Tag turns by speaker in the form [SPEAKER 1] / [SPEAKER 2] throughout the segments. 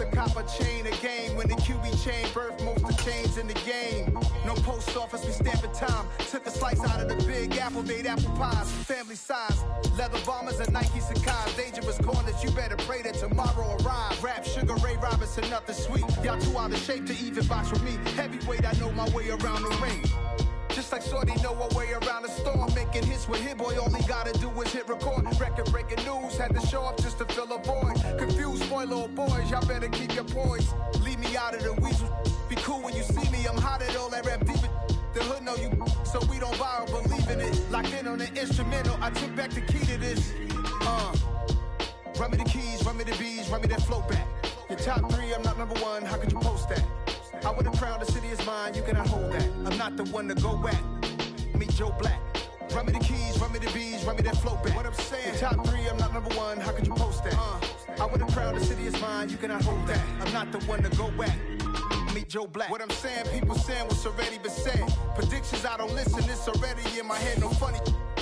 [SPEAKER 1] to cop a chain again. When the QB chain birthed most of the chains in the game. No post office, we stamping time. Took a slice out of the Big Apple, made apple pies, family size. Leather bombers and Nike Sacai's. Dangerous corners, you better pray that tomorrow arrives. Rap, Sugar Ray Robinson, nothing sweet. Y'all too out of shape to even box with me. Heavyweight, I know my way around the ring. Just like Shorty know her way around the storm. Making hits with Hit Boy, all he gotta do is hit record. Record breaking news, had to show up just to fill a void. Confused boy, little boys, y'all better keep your poise. Leave me out of the weasel. Be cool when you see me, I'm hot at all that rap deep. The hood know you, so we don't borrow, believe in it. Locked in on the instrumental, I took back the key to this. Run me the keys, run me the bees, run me that flow back. Your top three, I'm not number one, how could you post that? I would have crowned the city is mine, you cannot hold that. I'm not the one to go at. Meet Joe Black. Run me the keys, run me the bees, run me that flow back. What I'm saying, your top three, I'm not number one, how could you post that? I would have crowned the city is mine, you cannot hold that. I'm not the one to go at. Meet Joe Black. What I'm saying, people saying what's already been said. Predictions, I don't listen, it's already in my head, no funny.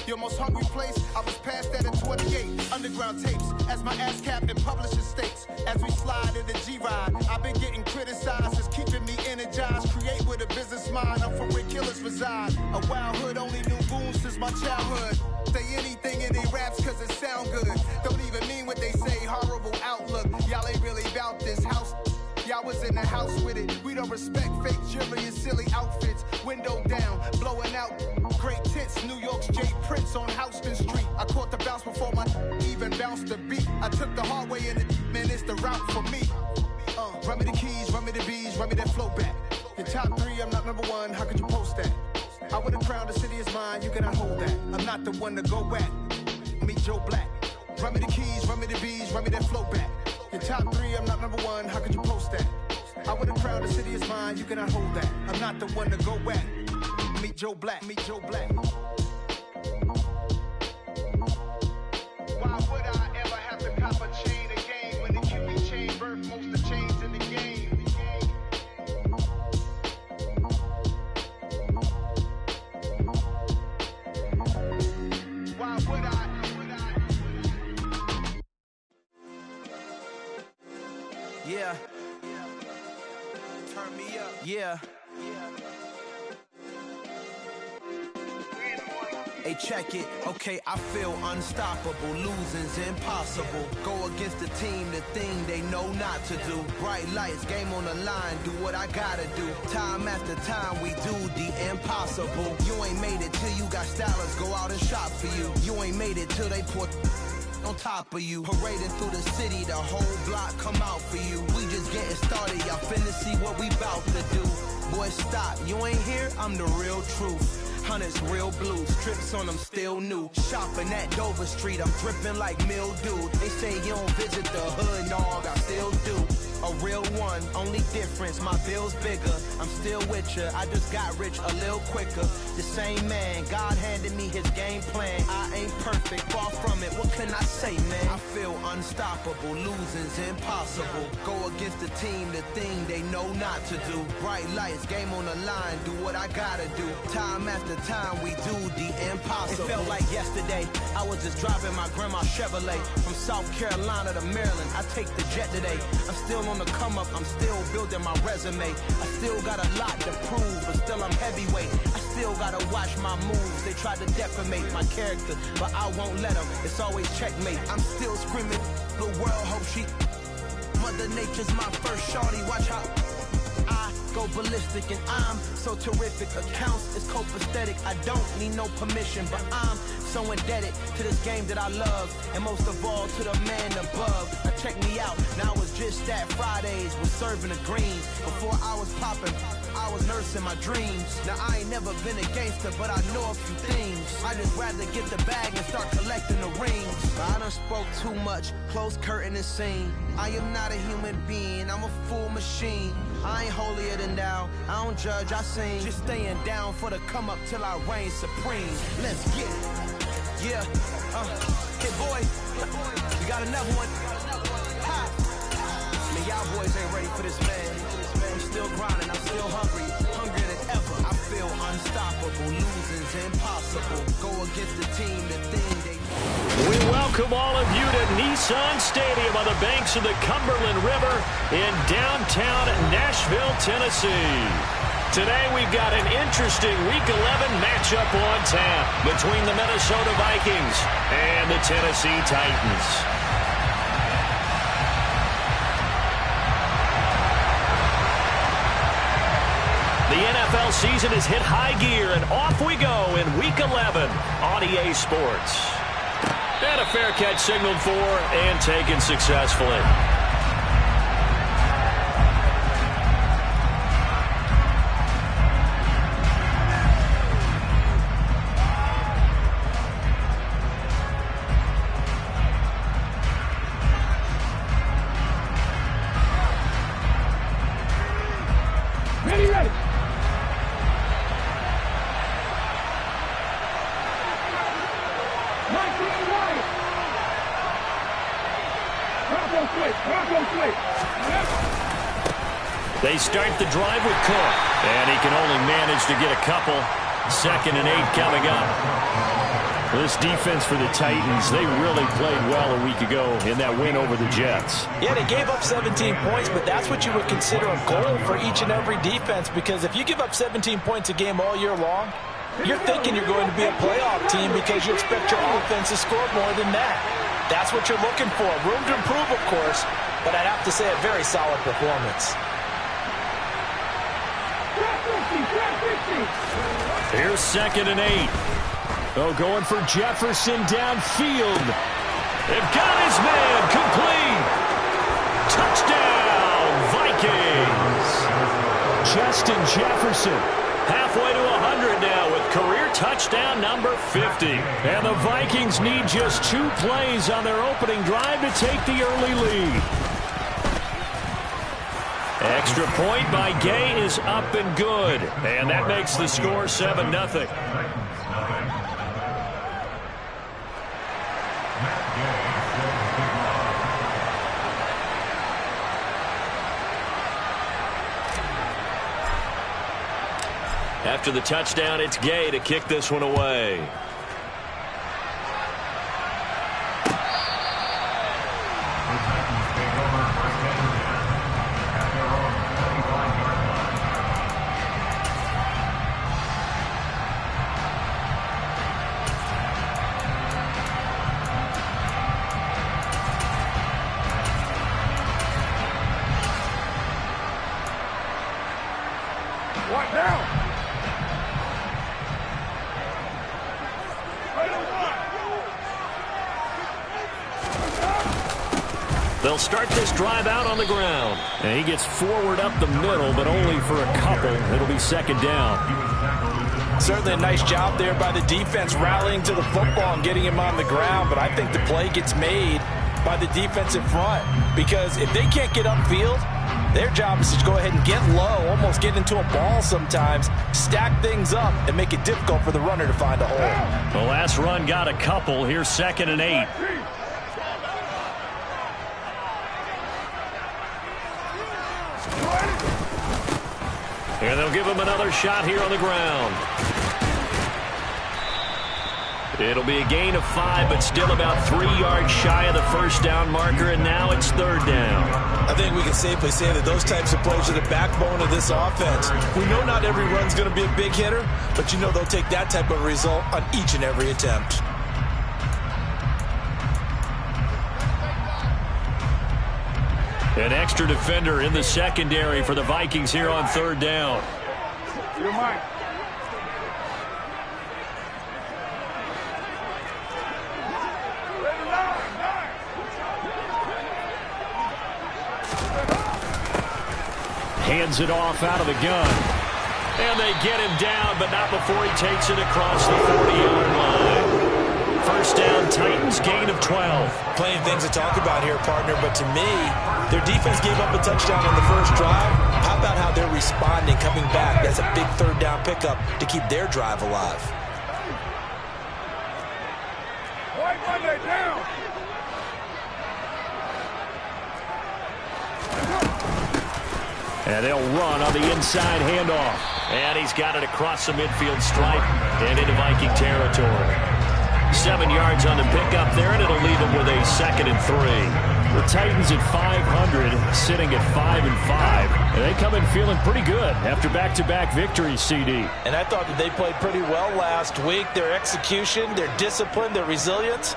[SPEAKER 1] Your most hungry place, I was past that at 28. Underground tapes, as my ass cap in publishing states. As we slide in the G-Ride, I've been getting criticized, it's keeping me energized. Create with a business mind, I'm from where killers reside. A wild hood, only knew goons since my childhood. Say anything in they raps cause it sound good. Don't even mean what they say, horrible outlook. Y'all ain't really about this house. Y'all was in the house with it. We don't respect fake jewelry and silly outfits. Window down, blowing out great tits. New York's J. Prince on Houston Street. I caught the bounce before my even bounced the beat. I took the hard way in it, man, it's the route for me. Run me the keys, run me the bees, run me that flow back. Your top three, I'm not number one, how could you post that? I would have crowned the city is mine, you cannot hold that. I'm not the one to go at. Meet Joe Black. Run me the keys, run me the bees, run me that flow back. Your top three, I'm not number one, how could you post that? I would have crowned the city is mine, you cannot hold that. I'm not the one to go at. Meet Joe Black, meet Joe Black. Why would I ever have to cop a chain again when the QB chain birthed most of the chains in the game? Why would I? Yeah. Turn me up. Yeah. Hey, check it. Okay, I feel unstoppable. Losing's impossible. Go against the team, the thing they know not to do. Bright lights, game on the line. Do what I gotta do. Time after time, we do the impossible. You ain't made it till you got stylers. Go out and shop for you. You ain't made it till they put on top of you. Parading through the city, the whole block come out for you. We just getting started, y'all finna see what we bout to do. Boy, stop, you ain't here, I'm the real truth. Hunters, real blues, strips on them still new. Shopping at Dover Street, I'm dripping like mildew. They say you don't visit the hood, dog, I still do. A real one, only difference, my bill's bigger. I'm still with ya, I just got rich a little quicker. The same man, God handed me his game plan. I ain't perfect, far from it, what can I say, man? I feel unstoppable, losing's impossible. Go against the team, the thing they know not to do. Bright lights, game on the line, do what I gotta do. Time after time, we do the impossible. It felt like yesterday, I was just driving my grandma's Chevrolet. From South Carolina to Maryland, I take the jet today. I'm still on the come up, I'm still building my resume. I still got a lot to prove, but still I'm heavyweight. I still gotta watch my moves. They tried to defamate my character, but I won't let them. It's always checkmate. I'm still screaming, the world hope she. Mother Nature's my first shorty, watch how I go ballistic and I'm so terrific. Accounts is copacetic, I don't need no permission, but I'm so indebted to this game that I love, and most of all to the man above. Now check me out, now it's just that Fridays was serving the greens. Before I was popping, I was nursing my dreams. Now I ain't never been a gangster, but I know a few things. I just rather get the bag and start collecting the rings. But I done spoke too much, close curtain and scene. I am not a human being, I'm a full machine. I ain't holier than thou, I don't judge, I sing. Just staying down for the come up till I reign supreme. Let's get it. Yeah, Hit Boy, we got another one. Ha! Man, y'all boys ain't ready for this, man. I'm still grinding, I'm still hungry, hungrier than ever. I feel unstoppable. Losing's impossible. Go against the team that think they...
[SPEAKER 2] We welcome all of you to Nissan Stadium on the banks of the Cumberland River in downtown Nashville, Tennessee. Today we've got an interesting Week 11 matchup on tap between the Minnesota Vikings and the Tennessee Titans. The NFL season has hit high gear, and off we go in Week 11 on EA Sports. And a fair catch signaled for and taken successfully.
[SPEAKER 3] Ready.
[SPEAKER 2] They start the drive with Cook, and he can only manage to get a couple. 2nd and 8 coming up. This defense for the Titans, they really played well a week ago in that win over the Jets.
[SPEAKER 4] Yeah, they gave up 17 points, but that's what you would consider a goal for each and every defense, because if you give up 17 points a game all year long, you're thinking you're going to be a playoff team because you expect your offense to score more than that. That's what you're looking for. Room to improve, of course, but I'd have to say a very solid performance.
[SPEAKER 2] Here's 2nd and 8. Oh, going for Jefferson downfield. They've got his man complete. Touchdown, Vikings. Justin Jefferson halfway to 100 now with career touchdown number 50. And the Vikings need just 2 plays on their opening drive to take the early lead. Extra point by Gay is up and good. And that makes the score 7-0. After the touchdown, it's Gay to kick this one away.
[SPEAKER 3] What now?
[SPEAKER 2] They'll start this drive out on the ground. And he gets forward up the middle, but only for a couple. It'll be 2nd down.
[SPEAKER 4] Certainly a nice job there by the defense rallying to the football and getting him on the ground, but I think the play gets made by the defensive front, because if they can't get upfield, their job is to go ahead and get low, almost get into a ball sometimes, stack things up, and make it difficult for the runner to find a hole.
[SPEAKER 2] The last run got a couple. Here's 2nd and 8. And they'll give him another shot here on the ground. It'll be a gain of 5, but still about 3 yards shy of the first down marker, and now it's 3rd down.
[SPEAKER 4] I think we can safely say that those types of plays are the backbone of this offense. We know not every run's going to be a big hitter, but you know they'll take that type of result on each and every attempt.
[SPEAKER 2] An extra defender in the secondary for the Vikings here on 3rd down.
[SPEAKER 3] You're mine.
[SPEAKER 2] Hands it off out of the gun. And they get him down, but not before he takes it across the 40-yard line. First down, Titans, gain of 12.
[SPEAKER 4] Plenty of things to talk about here, partner, but to me, their defense gave up a touchdown on the first drive. How about how they're responding, coming back? That's a big 3rd down pickup to keep their drive alive.
[SPEAKER 3] White Monday down.
[SPEAKER 2] And they'll run on the inside handoff. And he's got it across the midfield stripe and into Viking territory. 7 yards on the pickup there, and it'll leave him with a 2nd and 3. The Titans at 500, sitting at 5-5. And they come in feeling pretty good after back-to-back victories, CD.
[SPEAKER 4] And I thought that they played pretty well last week. Their execution, their discipline, their resilience,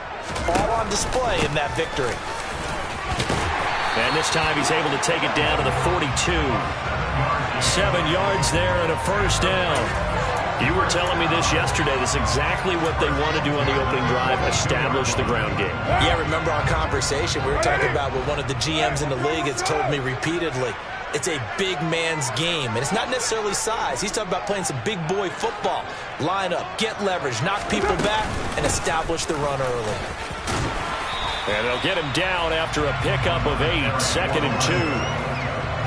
[SPEAKER 4] all on display in that victory.
[SPEAKER 2] And this time he's able to take it down to the 42. 7 yards there and a first down. You were telling me this yesterday. This is exactly what they want to do on the opening drive, establish the ground game.
[SPEAKER 4] Yeah, remember our conversation. We were talking about what one of the GMs in the league has told me repeatedly. It's a big man's game, and it's not necessarily size. He's talking about playing some big boy football. Line up, get leverage, knock people back, and establish the run early.
[SPEAKER 2] And they'll get him down after a pickup of 8, 2nd and 2.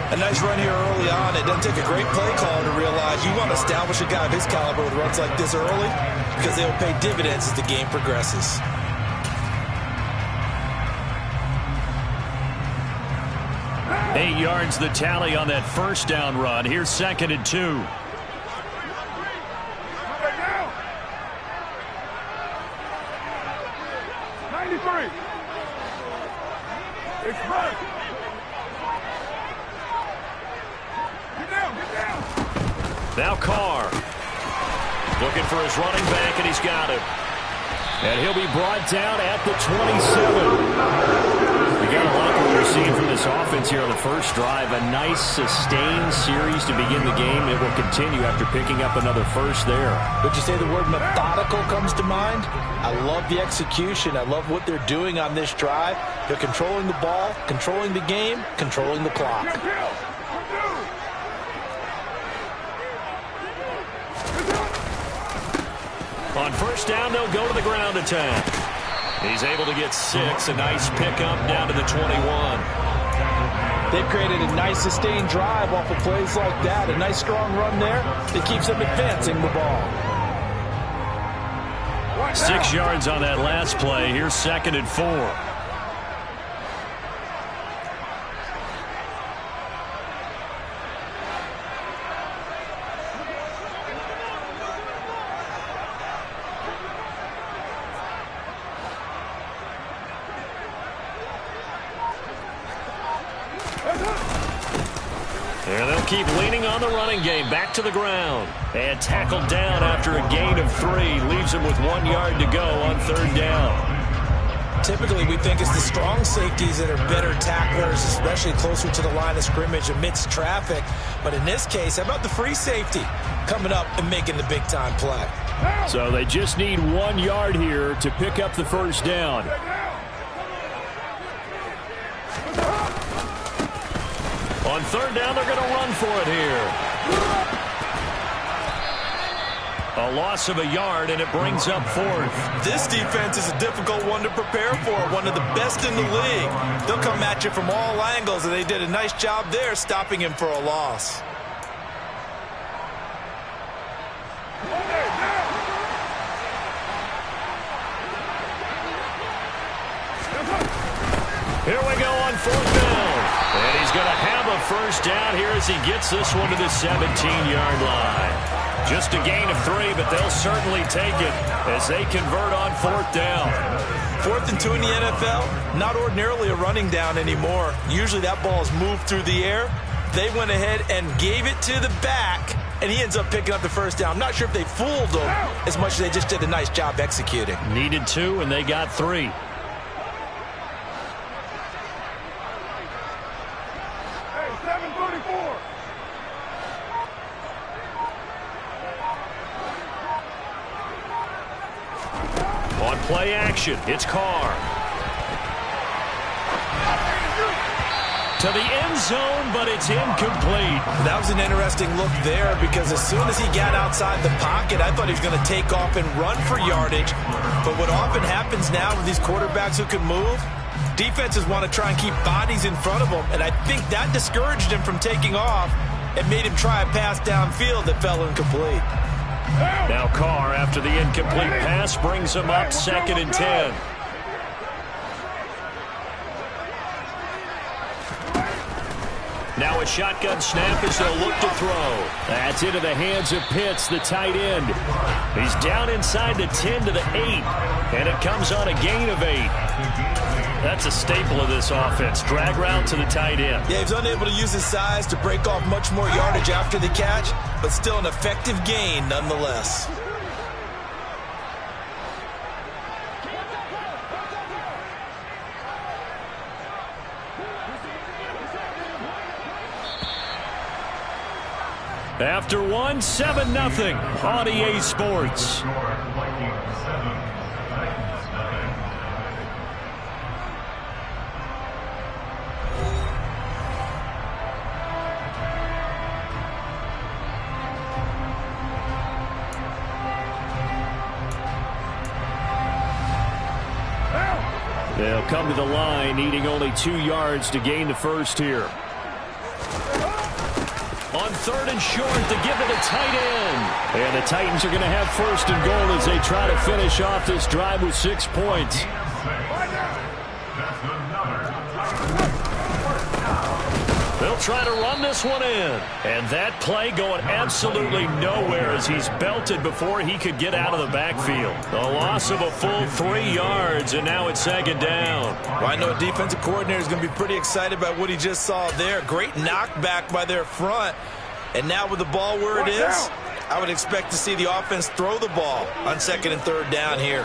[SPEAKER 4] A nice run here early on. It doesn't take a great play caller to realize you want to establish a guy of his caliber with runs like this early because they will pay dividends as the game progresses.
[SPEAKER 2] Eight yards the tally on that first down run. Here's 2nd and 2.
[SPEAKER 3] Down. 93. It's right.
[SPEAKER 2] Now Carr looking for his running back, and he's got him. And he'll be brought down at the 27. We got to like what we're seeing from this offense here on the first drive. A nice, sustained series to begin the game. It will continue after picking up another first there.
[SPEAKER 4] Would you say the word methodical comes to mind? I love the execution. I love what they're doing on this drive. They're controlling the ball, controlling the game, controlling the clock.
[SPEAKER 2] On first down, they'll go to the ground attack. He's able to get 6. A nice pickup down to the 21.
[SPEAKER 4] They've created a nice sustained drive off of plays like that. A nice strong run there that keeps them advancing the ball.
[SPEAKER 2] 6 yards on that last play. Here's 2nd and 4. And they'll keep leaning on the running game. Back to the ground. And tackled down after a gain of 3. Leaves him with 1 yard to go on 3rd down.
[SPEAKER 4] Typically, we think it's the strong safeties that are better tacklers, especially closer to the line of scrimmage amidst traffic. But in this case, how about the free safety coming up and making the big-time play?
[SPEAKER 2] So they just need 1 yard here to pick up the first down. On 3rd down, they're going to run for it here. A loss of a yard, and it brings up 4th.
[SPEAKER 4] This defense is a difficult one to prepare for, one of the best in the league. They'll come at you from all angles, and they did a nice job there stopping him for a loss.
[SPEAKER 2] Here we go on 4th down. And he's going to have a first down here as he gets this one to the 17-yard line. Just a gain of 3, but they'll certainly take it as they convert on 4th down.
[SPEAKER 4] 4th and 2 in the NFL, not ordinarily a running down anymore. Usually that ball is moved through the air. They went ahead and gave it to the back, and he ends up picking up the first down. I'm not sure if they fooled him as much as they just did a nice job executing.
[SPEAKER 2] Needed 2, and they got 3. On play action, it's Carr. To the end zone, but it's incomplete.
[SPEAKER 4] That was an interesting look there because as soon as he got outside the pocket, I thought he was going to take off and run for yardage. But what often happens now with these quarterbacks who can move, defenses want to try and keep bodies in front of them, and I think that discouraged him from taking off and made him try a pass downfield that fell incomplete.
[SPEAKER 2] Now Carr, after the incomplete pass, brings him up 2nd and 10. Now a shotgun snap as they'll look to throw. That's into the hands of Pitts, the tight end. He's down inside the 10 to the 8, and it comes on a gain of 8. That's a staple of this offense. Drag route to the tight end.
[SPEAKER 4] Yeah, he's unable to use his size to break off much more yardage after the catch, but still an effective gain nonetheless.
[SPEAKER 2] After one, 7-0 on EA Sports. They'll come to the line, needing only 2 yards to gain the first here. On 3rd and short to give to the tight end. And the Titans are going to have 1st and goal as they try to finish off this drive with 6 points. They'll try to run this one in. And that play going absolutely nowhere as he's belted before he could get out of the backfield. A loss of a full 3 yards, and now it's 2nd down.
[SPEAKER 4] Well, I know a defensive coordinator is going to be pretty excited about what he just saw there. Great knockback by their front. And now with the ball where it is, I would expect to see the offense throw the ball on 2nd and 3rd down here.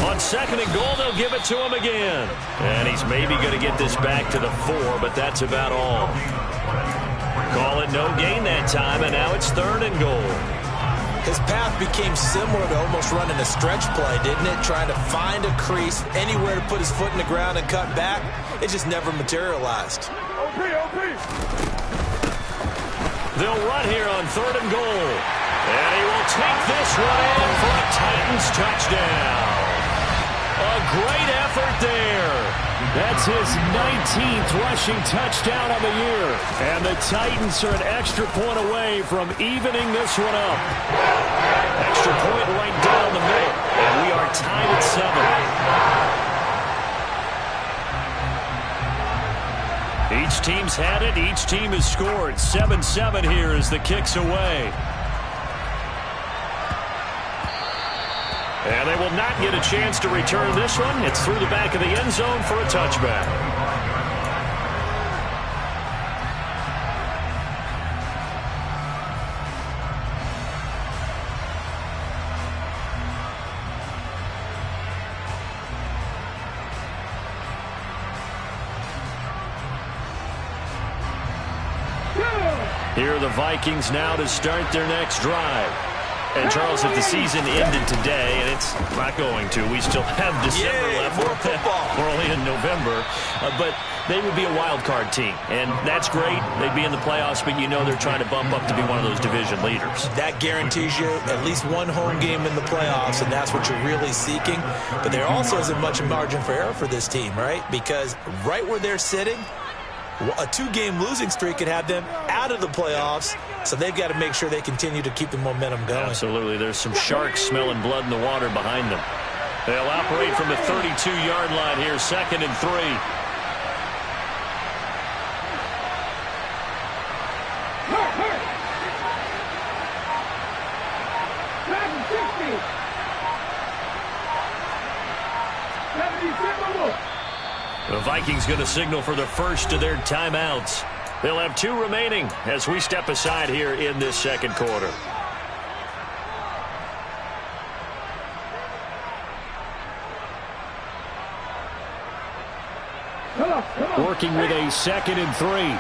[SPEAKER 2] On 2nd and goal, they'll give it to him again. And he's maybe going to get this back to the 4, but that's about all. Call it no gain that time, and now it's 3rd and goal.
[SPEAKER 4] His path became similar to almost running a stretch play, didn't it? Trying to find a crease, anywhere to put his foot in the ground and cut back. It just never materialized.
[SPEAKER 2] They'll run here on 3rd and goal. And he will take this one in for a Titans touchdown. A great effort there. That's his 19th rushing touchdown of the year. And the Titans are an extra point away from evening this one up. Extra point right down the middle. And we are tied at 7. Each team's had it. Each team has scored. 7-7 here as the kick's away. And they will not get a chance to return this one. It's through the back of the end zone for a touchback. Here are the Vikings now to start their next drive. And, Charles, if the season ended today, and it's not going to, we still have December left.
[SPEAKER 4] More football.
[SPEAKER 2] We're only in November. But they would be a wild card team, and that's great. They'd be in the playoffs, but you know they're trying to bump up to be one of those division leaders. That
[SPEAKER 4] guarantees you at least one home game in the playoffs, and that's what you're really seeking. But there also isn't much margin for error for this team, right? Because right where they're sitting, a 2-game losing streak could have them out of the playoffs, so they've got to make sure they continue to keep the momentum going.
[SPEAKER 2] Absolutely. There's some sharks smelling blood in the water behind them. They'll operate from the 32-yard line here, 2nd and 3. The Vikings going to signal for the first of their timeouts. They'll have 2 remaining as we step aside here in this 2nd quarter. Working with a 2nd and 3.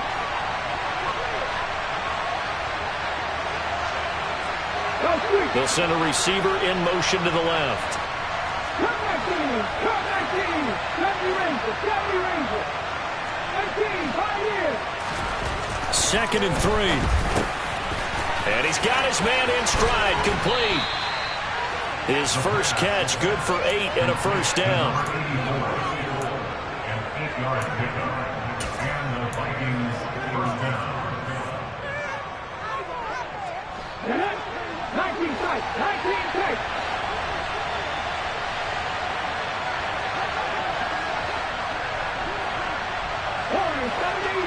[SPEAKER 2] They'll send a receiver in motion to the left. 2nd and 3. And he's got his man in stride, complete. His first catch, good for 8 and a first down.
[SPEAKER 3] right. 19 takes. Warning, 70.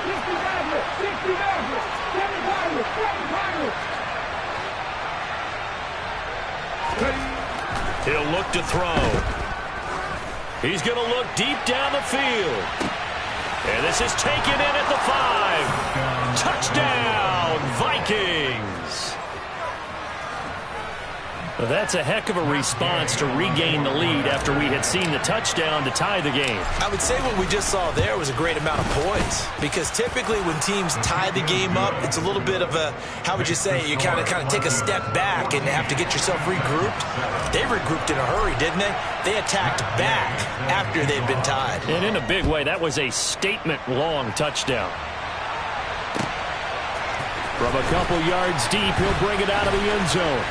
[SPEAKER 3] 60 Maverick. 60 Maverick. 75. 75.
[SPEAKER 2] He'll look to throw. He's going to look deep down the field. And this is taken in at the 5. Touchdown, Vikings. Well, that's a heck of a response to regain the lead after we had seen the touchdown to tie the game.
[SPEAKER 4] I would say what we just saw there was a great amount of poise, because typically when teams tie the game up, it's a little bit of a, how would you say, you kind of take a step back and have to get yourself regrouped. They regrouped in a hurry, didn't they? They attacked back after they'd been tied.
[SPEAKER 2] And in a big way, that was a statement-long touchdown. From a couple yards deep, he'll bring it out of the end zone.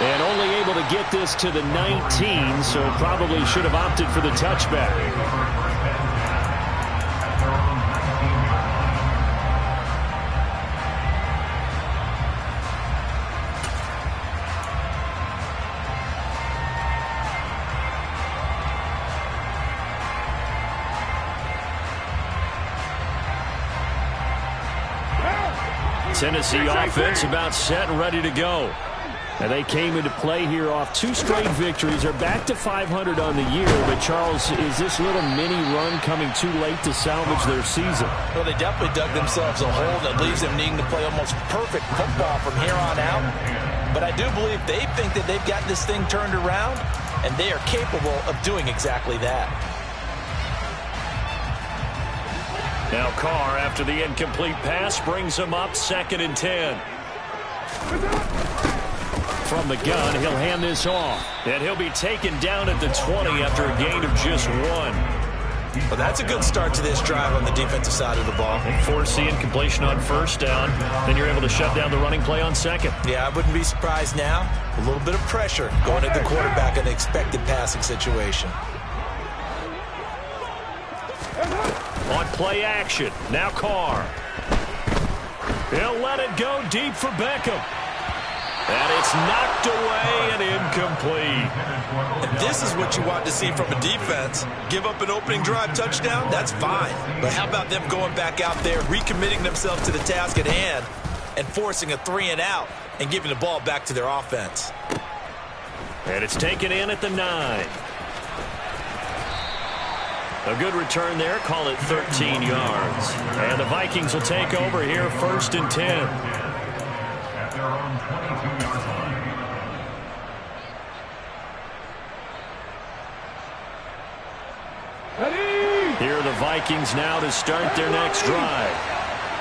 [SPEAKER 2] And only able to get this to the 19, so probably should have opted for the touchback. Tennessee offense about set and ready to go. And they came into play here off 2 straight victories. They're back to 500 on the year. But, Charles, is this little mini run coming too late to salvage their season?
[SPEAKER 4] Well, they definitely dug themselves a hole that leaves them needing to play almost perfect football from here on out. But I do believe they think that they've got this thing turned around, and they are capable of doing exactly that.
[SPEAKER 2] Now Carr, after the incomplete pass, brings him up 2nd and 10. From the gun, he'll hand this off. And he'll be taken down at the 20 after a gain of just 1.
[SPEAKER 4] Well, that's a good start to this drive on the defensive side of the ball.
[SPEAKER 2] Force the incompletion on 1st down. Then you're able to shut down the running play on 2nd.
[SPEAKER 4] Yeah, I wouldn't be surprised now. A little bit of pressure going at the quarterback in an expected passing situation.
[SPEAKER 2] On play action, now Carr. He'll let it go deep for Beckham. And it's knocked away and incomplete.
[SPEAKER 4] And this is what you want to see from a defense. Give up an opening drive touchdown, that's fine. But how about them going back out there, recommitting themselves to the task at hand, and forcing a 3-and-out and giving the ball back to their offense.
[SPEAKER 2] And it's taken in at the 9. A good return there, call it 13 yards. And the Vikings will take over here 1st and 10. Here are the Vikings now to start their next drive.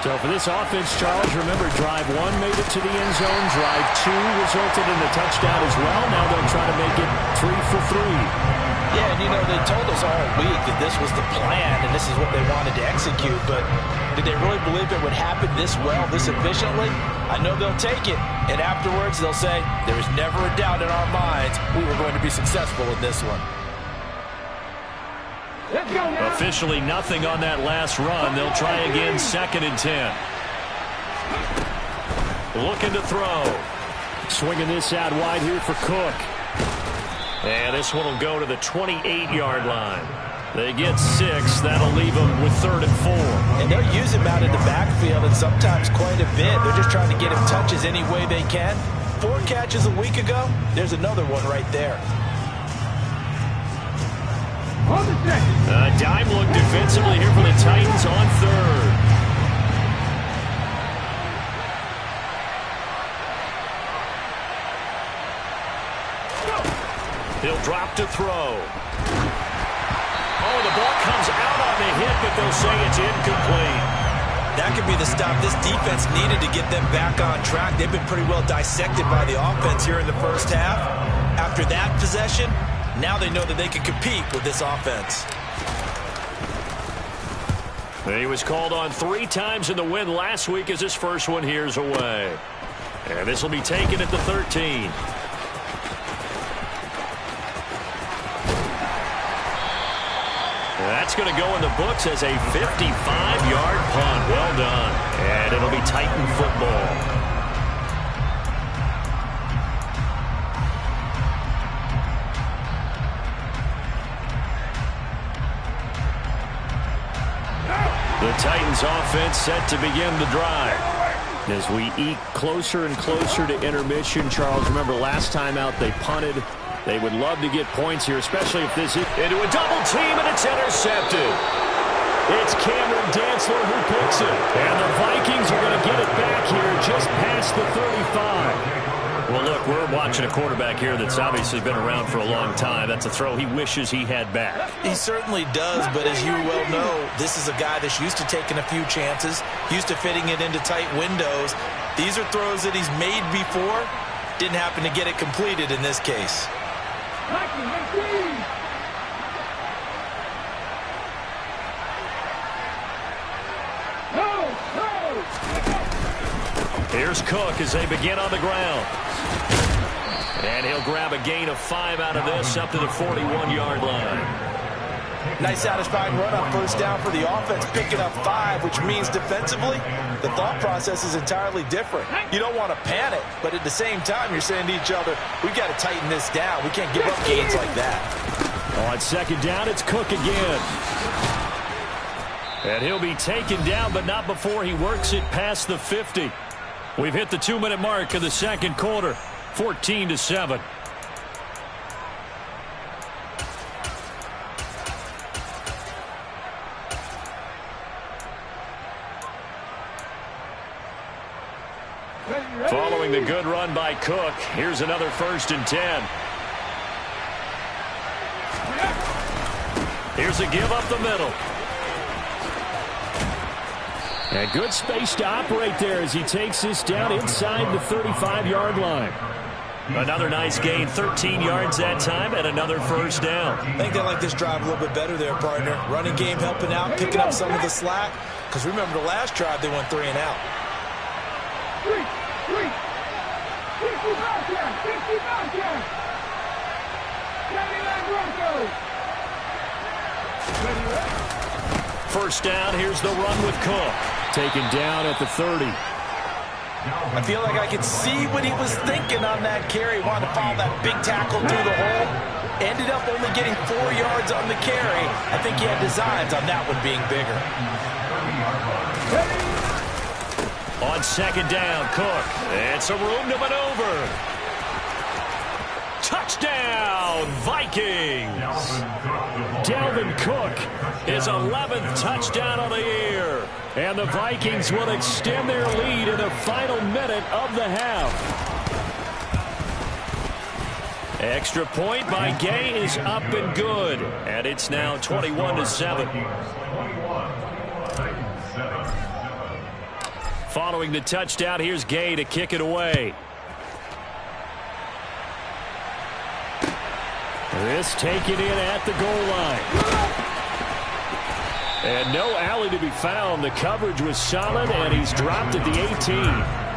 [SPEAKER 2] So for this offense, Charles, remember, drive 1 made it to the end zone. Drive 2 resulted in a touchdown as well. Now they'll try to make it 3 for 3.
[SPEAKER 4] Yeah, and you know, they told us all week that this was the plan and this is what they wanted to execute, but did they really believe it would happen this well, this efficiently? I know they'll take it, and afterwards they'll say, there was never a doubt in our minds we were going to be successful in this one.
[SPEAKER 3] Let's go now.
[SPEAKER 2] Officially nothing on that last run. They'll try again 2nd and 10. Looking to throw. Swinging this out wide here for Cook. And this one will go to the 28-yard line. They get 6. That'll leave them with 3rd and 4.
[SPEAKER 4] And they'll use him out in the backfield, and sometimes quite a bit. They're just trying to get him touches any way they can. 4 catches a week ago. There's another one right there.
[SPEAKER 2] Dime look defensively here for the Titans on 3rd. He'll drop to throw. Oh, the ball comes out on the hit, but they'll say it's incomplete.
[SPEAKER 4] That could be the stop this defense needed to get them back on track. They've been pretty well dissected by the offense here in the first half. After that possession, now they know that they can compete with this offense.
[SPEAKER 2] He was called on 3 times in the win last week as his first one here's away. And this will be taken at the 13. That's going to go in the books as a 55-yard punt. Well done. And it'll be Titan football. Vikings offense set to begin the drive. As we eke closer and closer to intermission, Charles, remember last time out they punted. They would love to get points here, especially if this is into a double team and it's intercepted. It's Cameron Dantzler who picks it. And the Vikings are going to get it back here just past the 35. Well, look, we're watching a quarterback here that's obviously been around for a long time. That's a throw he wishes he had back.
[SPEAKER 4] He certainly does, but as you well know, this is a guy that's used to taking a few chances, used to fitting it into tight windows. These are throws that he's made before. Didn't happen to get it completed in this case.
[SPEAKER 2] Here's Cook as they begin on the ground. And he'll grab a gain of 5 out of this up to the 41-yard line.
[SPEAKER 4] Nice satisfying run on first down for the offense, picking up 5, which means defensively, the thought process is entirely different. You don't want to panic, but at the same time, you're saying to each other, we've got to tighten this down. We can't give up gains like that.
[SPEAKER 2] On second down, it's Cook again. And he'll be taken down, but not before he works it past the 50. We've hit the 2-minute mark of the second quarter, 14-7. Following the good run by Cook, here's another 1st and 10. Here's a give up the middle. And good space to operate there as he takes this down inside the 35-yard line. Another nice gain, 13 yards that time, and another 1st down.
[SPEAKER 4] I think they like this drive a little bit better there, partner. Running game helping out, picking up some of the slack. Because remember the last drive, they went 3 and out.
[SPEAKER 3] 60
[SPEAKER 2] First down, here's the run with Cook. Taken down at the 30.
[SPEAKER 4] I feel like I could see what he was thinking on that carry. Wanted to follow that big tackle through the hole. Ended up only getting 4 yards on the carry. I think he had designs on that one being bigger.
[SPEAKER 2] On second down, Cook. It's a room to maneuver. Touchdown, Vikings! Dalvin Cook, his 11th touchdown of the year. And the Vikings will extend their lead in the final minute of the half. Extra point by Gay is up and good. And it's now 21-7. Following the touchdown, here's Gay to kick it away. This taken in at the goal line. And no alley to be found. The coverage was solid, and he's dropped at the 18.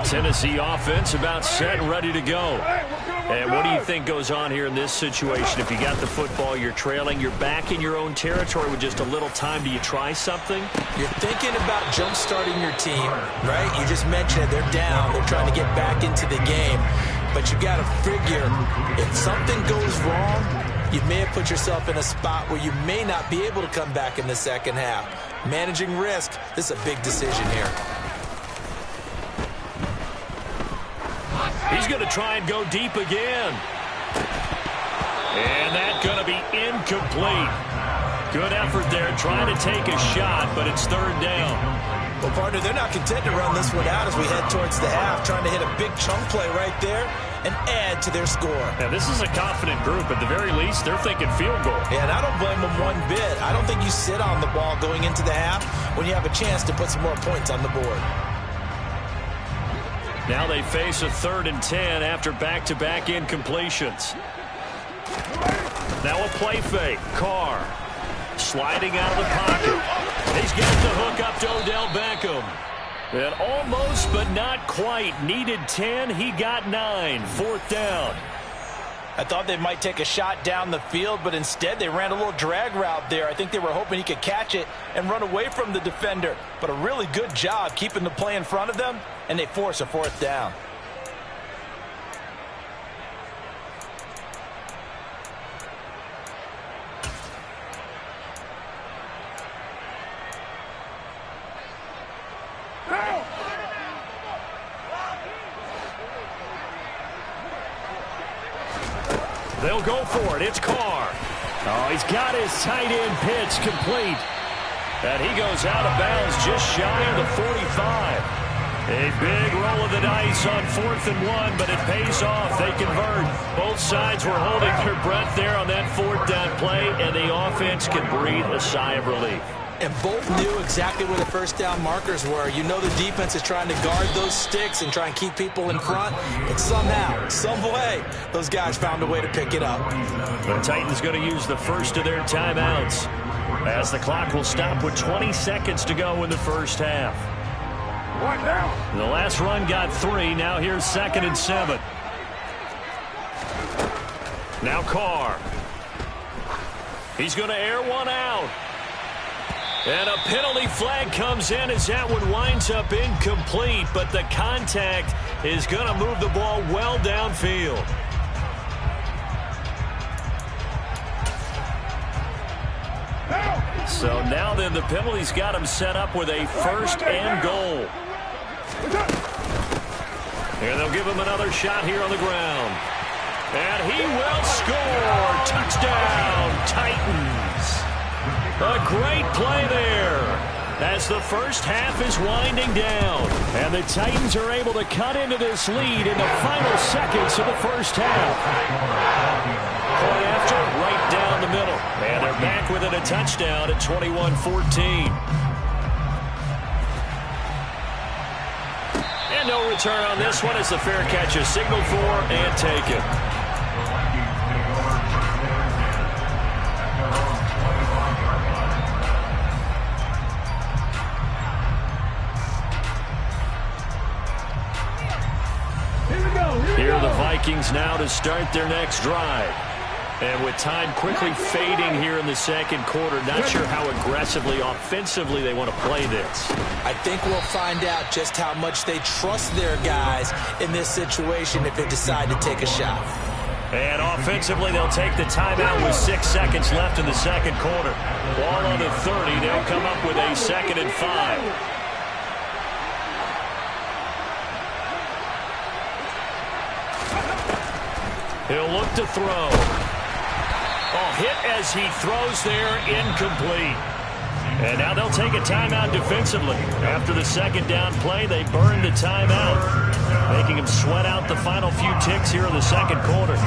[SPEAKER 2] Tennessee offense about set and ready to go. And what do you think goes on here in this situation? If you got the football, you're trailing, you're back in your own territory with just a little time. Do you try something?
[SPEAKER 4] You're thinking about jump-starting your team, right? You just mentioned it. They're down. They're trying to get back into the game. But you got to figure if something goes wrong, you may have put yourself in a spot where you may not be able to come back in the second half. Managing risk, this is a big decision here.
[SPEAKER 2] He's going to try and go deep again. And that's going to be incomplete. Good effort there trying to take a shot, but it's third down.
[SPEAKER 4] Well, partner, they're not content to run this one out as we head towards the half, trying to hit a big chunk play right there and add to their score.
[SPEAKER 2] Now, this is a confident group. At the very least, they're thinking field goal.
[SPEAKER 4] Yeah, and I don't blame them one bit. I don't think you sit on the ball going into the half when you have a chance to put some more points on the board.
[SPEAKER 2] Now they face a 3rd and 10 after back-to-back incompletions. Now a play fake. Carr sliding out of the pocket. He's got the hook up to Odell Beckham. And almost, but not quite. Needed 10. He got 9. 4th down.
[SPEAKER 4] I thought they might take a shot down the field, but instead they ran a little drag route there. I think they were hoping he could catch it and run away from the defender. But a really good job keeping the play in front of them, and they force a 4th down.
[SPEAKER 2] They'll go for it. It's Carr. Oh, he's got his tight end pitch complete. And he goes out of bounds just shy of the 45. A big roll of the dice on 4th and 1, but it pays off. They convert. Both sides were holding their breath there on that 4th down play, and the offense can breathe a sigh of relief.
[SPEAKER 4] And both knew exactly where the first down markers were. You know the defense is trying to guard those sticks and try and keep people in front. And somehow, some way, those guys found a way to pick it up.
[SPEAKER 2] The Titans going to use the first of their timeouts as the clock will stop with 20 seconds to go in the first half.
[SPEAKER 3] One down.
[SPEAKER 2] The last run got 3. Now here's 2nd and 7. Now Carr. He's going to air one out. And a penalty flag comes in as that one winds up incomplete, but the contact is going to move the ball well downfield. So now then the penalty's got him set up with a 1st and goal. And they'll give him another shot here on the ground. And he will score. Touchdown, Titans. A great play there as the first half is winding down. And the Titans are able to cut into this lead in the final seconds of the first half. Point after, right down the middle. And they're back within a touchdown at 21-14. And no return on this one as the fair catch is signaled for and taken. Here are the Vikings now to start their next drive. And with time quickly fading here in the second quarter, not sure how aggressively, offensively they want to play this.
[SPEAKER 4] I think we'll find out just how much they trust their guys in this situation if they decide to take a shot.
[SPEAKER 2] And offensively, they'll take the timeout with 6 seconds left in the second quarter. Ball on the 30. They'll come up with a 2nd and 5. He'll look to throw. Oh, hit as he throws there, incomplete. And now they'll take a timeout defensively. After the 2nd down play, they burn the timeout, making him sweat out the final few ticks here in the second quarter.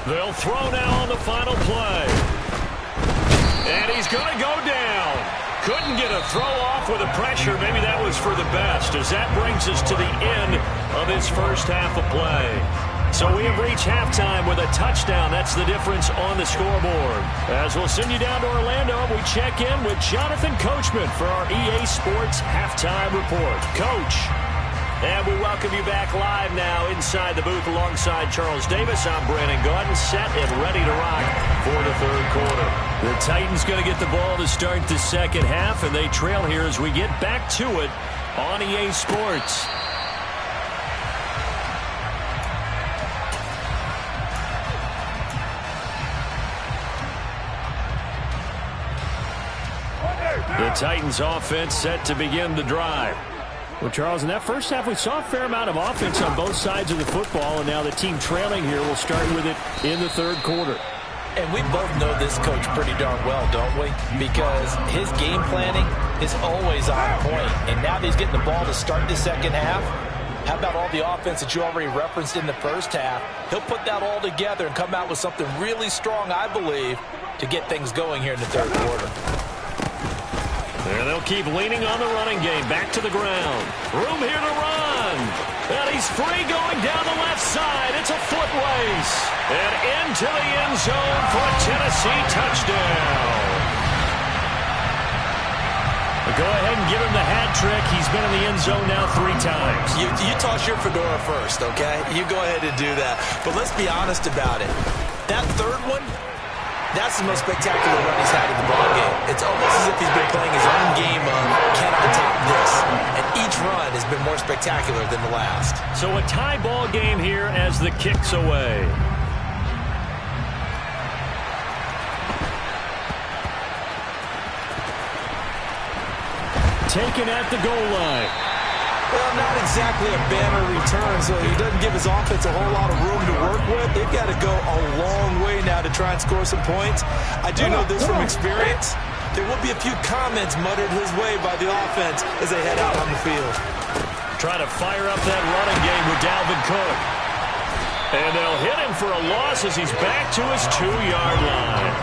[SPEAKER 2] They'll throw now on the final play. And he's going to go down. Couldn't get a throw off with the pressure. Maybe that was for the best, as that brings us to the end of this first half of play. So we have reached halftime with a touchdown. That's the difference on the scoreboard. As we'll send you down to Orlando, we check in with Jonathan Coachman for our EA Sports Halftime Report. Coach. And we welcome you back live now inside the booth alongside Charles Davis. I'm Brandon Gaudin, set and ready to rock for the third quarter. The Titans going to get the ball to start the second half, and they trail here as we get back to it on EA Sports. The Titans offense set to begin the drive. Well, Charles, in that first half, we saw a fair amount of offense on both sides of the football, and now the team trailing here will start with it in the third quarter.
[SPEAKER 4] And we both know this coach pretty darn well, don't we? Because his game planning is always on point. And now that he's getting the ball to start the second half, how about all the offense that you already referenced in the first half? He'll put that all together and come out with something really strong, I believe, to get things going here in the third quarter.
[SPEAKER 2] And they'll keep leaning on the running game. Back to the ground. Room here to run. And he's free going down the left side. It's a foot race. And into the end zone for a Tennessee touchdown. Go ahead and give him the hat trick. He's been in the end zone now 3 times.
[SPEAKER 4] You toss your fedora first, okay? You go ahead and do that. But let's be honest about it. That third one, That's the most spectacular run he's had in the ballgame. It's almost as if he's been playing his own game of, can I top this? And each run has been more spectacular than the last.
[SPEAKER 2] So a tie ball game here as the kick's away. Taken at the goal line.
[SPEAKER 4] Well, not exactly a banner return, so he doesn't give his offense a whole lot of room to work with. They've got to go a long way now to try and score some points. I do know this from experience. There will be a few comments muttered his way by the offense as they head out on the field.
[SPEAKER 2] Trying to fire up that running game with Dalvin Cook. And they'll hit him for a loss as he's back to his 2-yard line.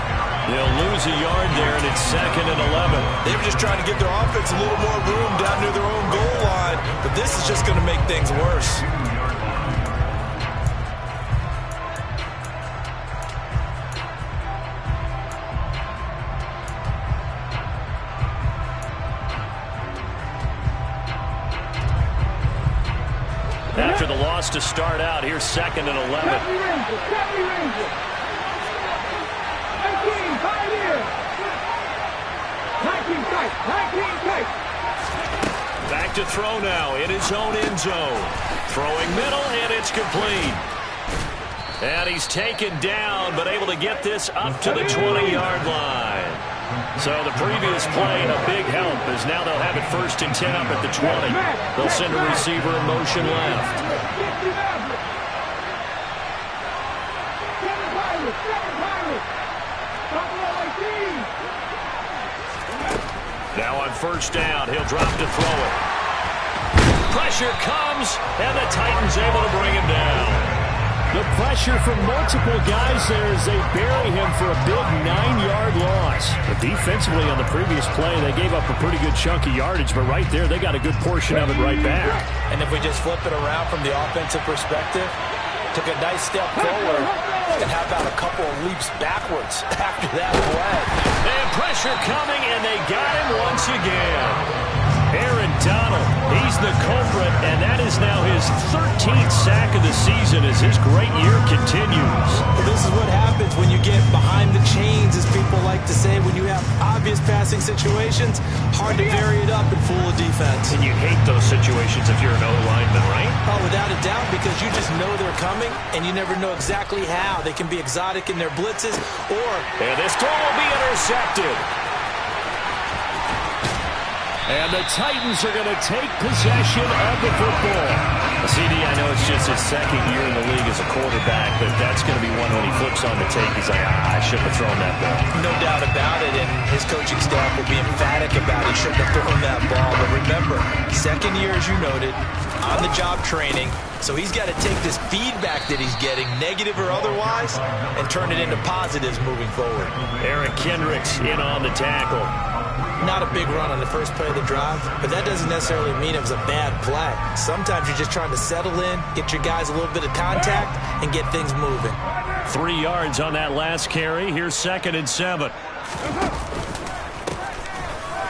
[SPEAKER 2] They'll lose a yard there, and it's 2nd and 11.
[SPEAKER 4] They were just trying to give their offense a little more room down near their own goal line, but this is just going to make things worse.
[SPEAKER 2] After the loss to start out, here's 2nd and 11. Back to throw now in his own end zone. Throwing middle, and it's complete. And he's taken down, but able to get this up to the 20-yard line. So the previous play, a big help, as now they'll have it 1st and 10 up at the 20. They'll send a receiver in motion left. Now on 1st down, he'll drop to throw it. Pressure comes, and the Titans able to bring him down. The pressure from multiple guys there as they bury him for a big 9-yard loss. But defensively on the previous play, they gave up a pretty good chunk of yardage, but right there, they got a good portion of it right back.
[SPEAKER 4] And if we just flip it around from the offensive perspective, took a nice step forward, and how about a couple of leaps backwards after that play?
[SPEAKER 2] And pressure coming, and they got him once again. Aaron Donald, he's the culprit, and that is now his 13th sack of the season as his great year continues.
[SPEAKER 4] Well, this is what happens when you get behind the chains, as people like to say. When you have obvious passing situations, hard to vary it up and fool a defense.
[SPEAKER 2] And you hate those situations if you're an O-lineman, right?
[SPEAKER 4] Oh, without a doubt, because you just know they're coming, and you never know exactly how. They can be exotic in their blitzes, or...
[SPEAKER 2] And this throw will be intercepted. And the Titans are going to take possession of the football. CD, I know it's just his 2nd year in the league as a quarterback, but that's going to be one when he flips on the tape. He's like, I shouldn't have thrown that ball.
[SPEAKER 4] No doubt about it, and his coaching staff will be emphatic about he shouldn't have thrown that ball. But remember, 2nd year, as you noted, on-the-job training. So he's got to take this feedback that he's getting, negative or otherwise, and turn it into positives moving forward.
[SPEAKER 2] Eric Kendricks in on the tackle.
[SPEAKER 4] Not a big run on the first play of the drive, but that doesn't necessarily mean it was a bad play. Sometimes you're just trying to settle in, get your guys a little bit of contact, and get things moving.
[SPEAKER 2] 3 yards on that last carry. Here's 2nd and 7.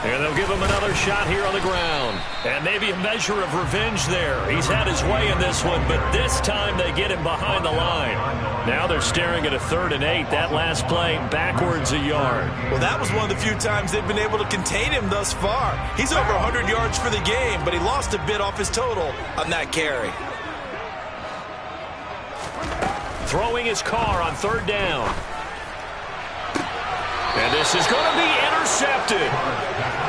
[SPEAKER 2] And they'll give him another shot here on the ground. And maybe a measure of revenge there. He's had his way in this one, but this time they get him behind the line. Now they're staring at a 3rd and 8. That last play, backwards a yard.
[SPEAKER 4] Well, that was one of the few times they've been able to contain him thus far. He's over 100 yards for the game, but he lost a bit off his total on that carry.
[SPEAKER 2] Throwing his car on 3rd down. And this is going to be intercepted.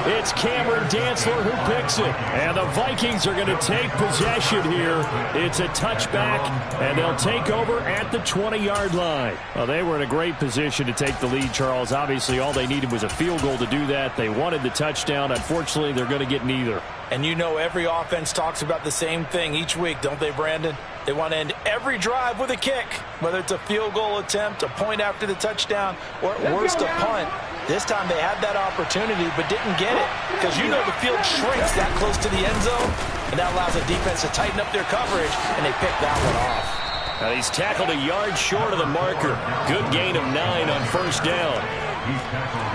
[SPEAKER 2] It's Cameron Dantzler who picks it. And the Vikings are going to take possession here. It's a touchback, and they'll take over at the 20-yard line. Well, they were in a great position to take the lead, Charles. Obviously, all they needed was a field goal to do that. They wanted the touchdown. Unfortunately, they're going to get neither.
[SPEAKER 4] And you know every offense talks about the same thing each week, don't they, Brandon? They want to end every drive with a kick, whether it's a field goal attempt, a point after the touchdown, or at worst, a punt. This time they had that opportunity but didn't get it because you know the field shrinks that close to the end zone, and that allows the defense to tighten up their coverage, and they pick that one off.
[SPEAKER 2] Now he's tackled a yard short of the marker. Good gain of 9 on 1st down.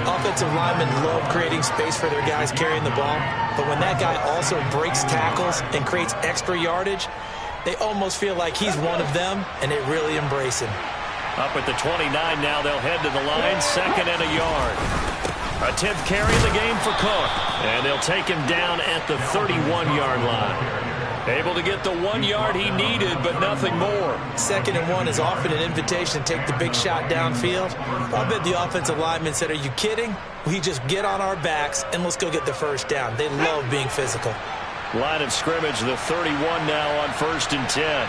[SPEAKER 4] Offensive linemen love creating space for their guys carrying the ball, but when that guy also breaks tackles and creates extra yardage, they almost feel like he's one of them, and they really embrace him.
[SPEAKER 2] Up at the 29 now, they'll head to the line, 2nd and a yard. A 10th carry of the game for Cook. And they'll take him down at the 31-yard line. Able to get the 1 yard he needed, but nothing more.
[SPEAKER 4] 2nd and 1 is often an invitation to take the big shot downfield. I bet the offensive lineman said, are you kidding? We just get on our backs and let's go get the first down. They love being physical.
[SPEAKER 2] Line of scrimmage, the 31 now on 1st and 10.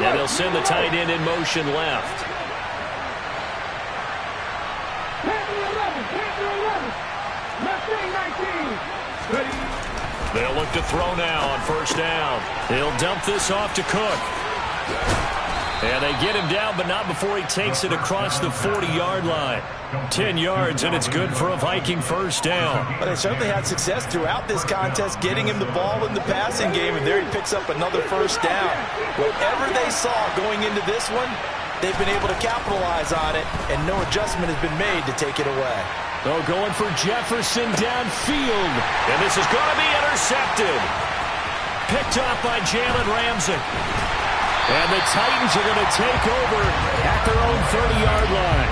[SPEAKER 2] And they'll send the tight end in motion left. They'll look to throw now on 1st down. He'll dump this off to Cook. And they get him down, but not before he takes it across the 40-yard line. 10 yards, and it's good for a Viking 1st down.
[SPEAKER 4] But they certainly had success throughout this contest, getting him the ball in the passing game, and there he picks up another 1st down. Whatever they saw going into this one, they've been able to capitalize on it, and no adjustment has been made to take it away.
[SPEAKER 2] Oh, going for Jefferson downfield. And this is going to be intercepted. Picked up by Jalen Ramsey. And the Titans are going to take over at their own 30-yard line.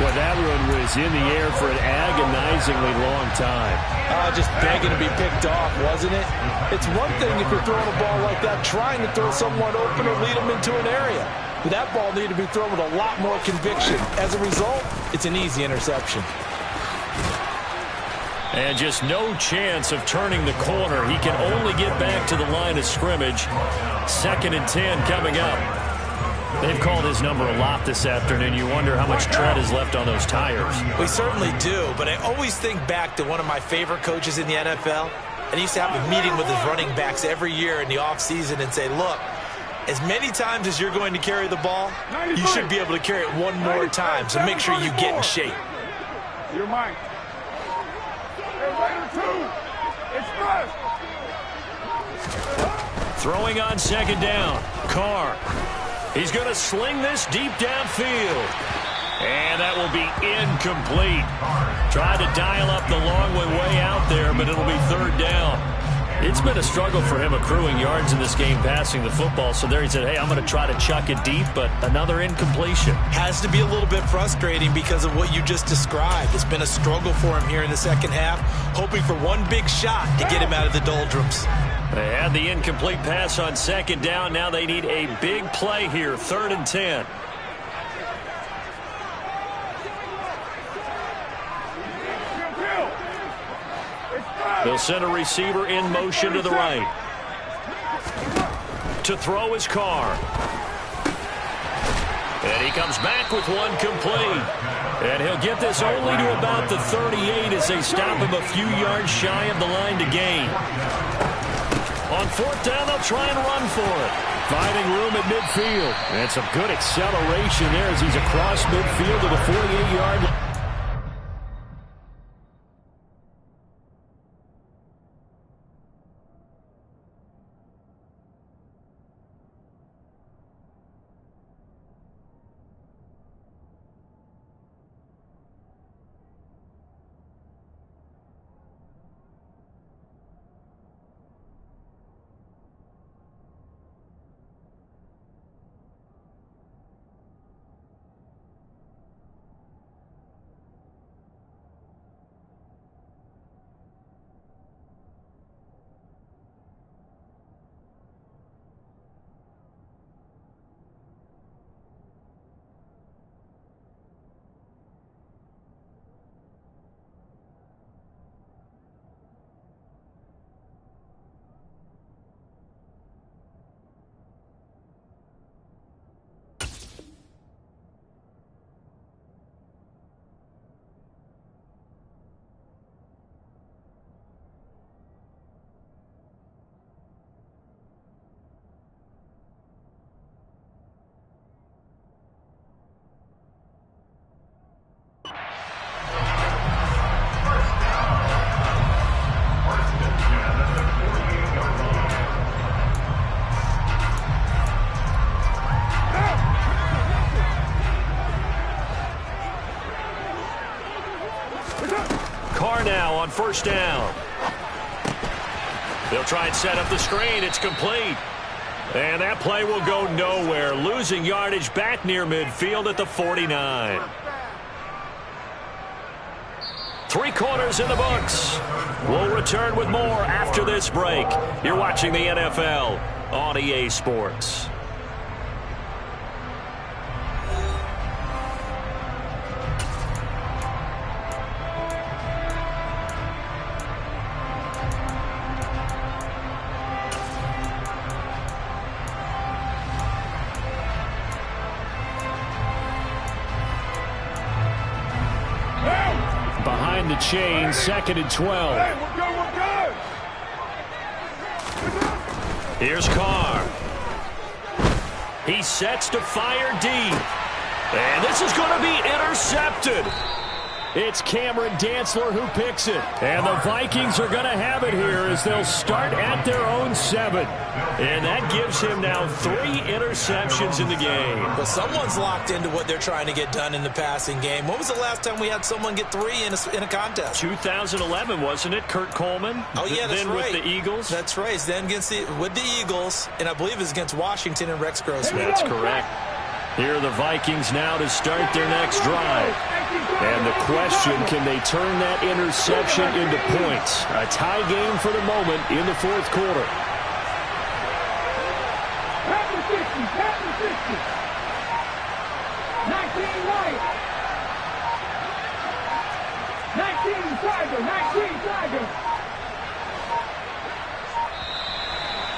[SPEAKER 2] Well, that one was in the air for an agonizingly long time.
[SPEAKER 4] Just begging to be picked off, wasn't it? It's one thing if you're throwing a ball like that, trying to throw someone open or lead them into an area. But that ball needed to be thrown with a lot more conviction. As a result, it's an easy interception.
[SPEAKER 2] And just no chance of turning the corner. He can only get back to the line of scrimmage. 2nd and 10 coming up. They've called his number a lot this afternoon. You wonder how much tread is left on those tires.
[SPEAKER 4] We certainly do, but I always think back to one of my favorite coaches in the NFL. And he used to have a meeting with his running backs every year in the offseason and say, look, as many times as you're going to carry the ball, you should be able to carry it one more time, so make sure you get in shape.
[SPEAKER 3] You're mine.
[SPEAKER 2] Throwing on 2nd down. Carr. He's going to sling this deep downfield. And that will be incomplete. Tried to dial up the long way out there, but it'll be 3rd down. It's been a struggle for him accruing yards in this game passing the football. So there he said, hey, I'm going to try to chuck it deep, but another incompletion.
[SPEAKER 4] Has to be a little bit frustrating because of what you just described. It's been a struggle for him here in the 2nd half, hoping for one big shot to get him out of the doldrums.
[SPEAKER 2] They had the incomplete pass on 2nd down. Now they need a big play here, 3rd and 10. They'll send a receiver in motion to the right. To throw his Carr. And he comes back with one complete. And he'll get this only to about the 38 as they stop him a few yards shy of the line to gain. On 4th down, they'll try and run for it. Finding room at midfield. And some good acceleration there as he's across midfield to the 48-yard line. Carr now on 1st down. They'll try and set up the screen. It's complete. And that play will go nowhere, losing yardage back near midfield at the 49. 3 quarters in the books. We'll return with more after this break. You're watching the NFL on EA Sports. Behind the chain, 2nd and 12.
[SPEAKER 3] Hey, we're good.
[SPEAKER 2] Here's Carr. He sets to fire deep. And this is going to be intercepted. It's Cameron Dantzler who picks it. And the Vikings are going to have it here as they'll start at their own 7. And that gives him now 3 interceptions in the game.
[SPEAKER 4] Well, someone's locked into what they're trying to get done in the passing game. When was the last time we had someone get 3 in a contest?
[SPEAKER 2] 2011, wasn't it? Kurt Coleman?
[SPEAKER 4] Oh, yeah, that's
[SPEAKER 2] then
[SPEAKER 4] right.
[SPEAKER 2] With the Eagles?
[SPEAKER 4] That's right. Then with the Eagles, and I believe it's against Washington and Rex Grossman.
[SPEAKER 2] That's correct. Here are the Vikings now to start their next drive. And the question, can they turn that interception into points? A tie game for the moment in the 4th quarter.
[SPEAKER 3] Pass the 50. 19 right. 19 Tiger.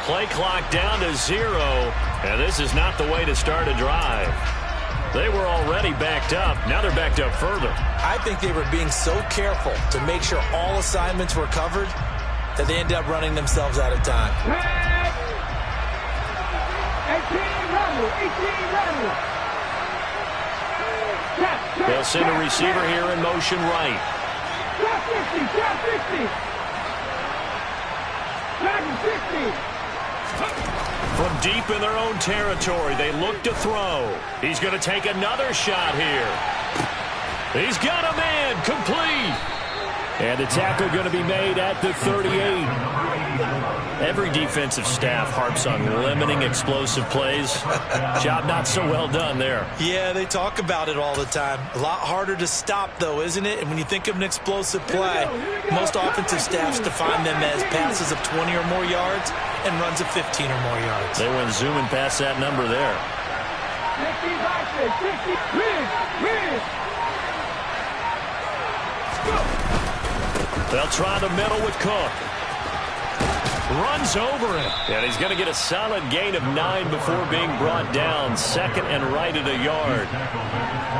[SPEAKER 2] Play clock down to 0, and this is not the way to start a drive. They were already backed up. Now they're backed up further.
[SPEAKER 4] I think they were being so careful to make sure all assignments were covered that they ended up running themselves out of time.
[SPEAKER 3] 18
[SPEAKER 2] They'll send a receiver here in motion right.
[SPEAKER 3] Trap 50. Trap 50.
[SPEAKER 2] From deep in their own territory, they look to throw. He's going to take another shot here. He's got a man, complete. And the tackle going to be made at the 38. Every defensive staff harps on limiting explosive plays. Job not so well done there.
[SPEAKER 4] Yeah, they talk about it all the time. A lot harder to stop, though, isn't it? And when you think of an explosive play, most offensive staffs define them as passes of 20 or more yards and runs of 15 or more yards.
[SPEAKER 2] They went zooming past that number there.
[SPEAKER 3] 50,
[SPEAKER 2] They'll try the middle with Cook. Runs over him. And he's going to get a solid gain of 9 before being brought down. 2nd and right at a yard.